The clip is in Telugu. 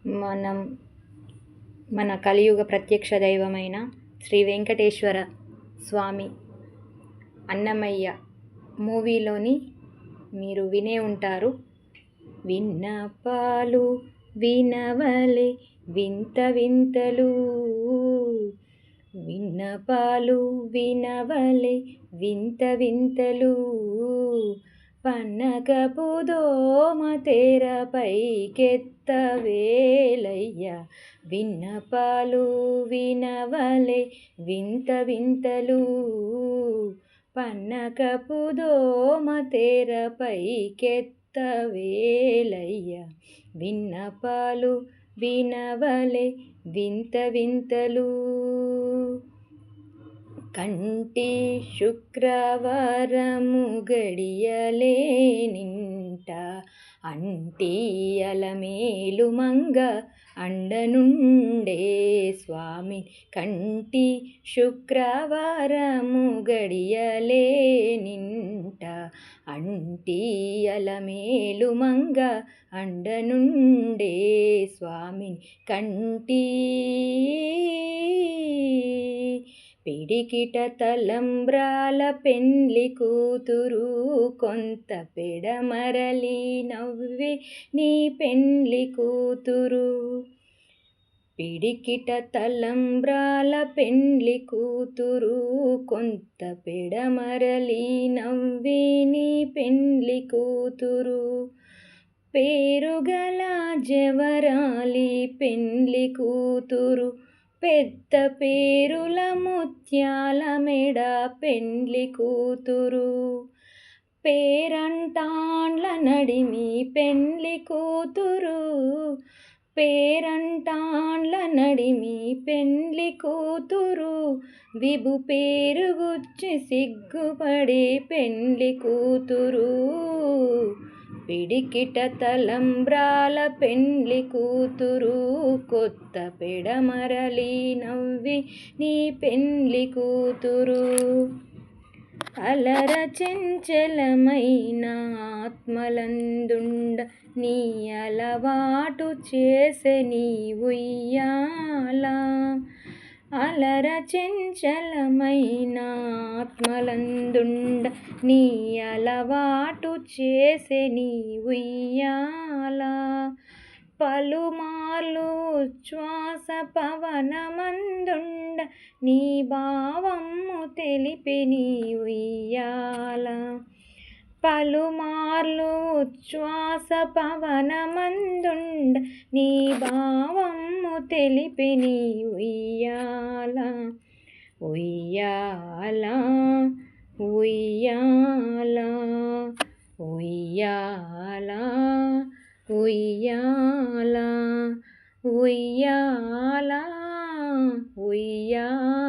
మనం మన కలియుగ ప్రత్యక్ష దైవమైన శ్రీ వెంకటేశ్వర స్వామి అన్నమయ్య మూవీలోని మీరు వినే ఉంటారు. విన్నపాలు వినవలే వింత వింతలు, విన్నపాలు వినవలే వింత వింతలు, పన్నకపు దోమ తెరపైకెత్తవేలయ్య, విన్నపాలు వినవలే వింత వింతలు, పన్నకపు దోమ తెరపైకెత్తవేలయ్య, విన్నపాలు వినవలే వింత వింతలు. కంటి శుక్రవారము గడియలేనింట అంటియలమేలు మంగ అండనుండే స్వామి, కంటి శుక్రవారము గడియలేనింట అంటియలమేలు మంగ అండనుండే స్వామి, కంటి పిడికిట తలంబ్రాల పెండ్లి కూతురు కొంత పెడమరలి నవ్వే నీ పెండ్లి కూతురు, పిడికిట తలంబ్రాల పెండ్లి కూతురు కొంత పెడమరలి నవ్వే నీ పెండ్లి కూతురు, పేరుగల జవరాలి పెండ్లి కూతురు పెద్ద పేరుల ముత్యాల మెడ పెండ్లి కూతురు, పేరంటాండ్ల నడిమి పెండ్లి కూతురు, పేరంటాండ్ల నడిమి పెండ్లి కూతురు, విభు పేరుగుచ్చి సిగ్గుపడే పెండ్లి కూతురు, పిడికిట తలంబ్రాల పెండ్లి కూతురు కొత్త పెడమరలి నవ్వి నీ పెండ్లి కూతురు, అలర చెంచలమైన ఆత్మలందుండ నీ అలవాటు చేసే నీ ఉయ్యాల, అలర చెంచలమైన ఆత్మలందుండ నీ అలవాటు చేసే నీ ఉయ్యాల, పలుమార్లు ఉచ్ఛ్వాస పవనమందుండ నీ భావము తెలిపి నీ ఉయ్యాల, పలుమార్లు ఉచ్ఛ్వాస పవనమందుండ నీ భావము తెలిపి నీ ఉయ్యాల, ఉయ్యాల ఉయ్యాల ఉయ్యాల ఉయ్యాల ఉయ్యాల ఉయ్యాల.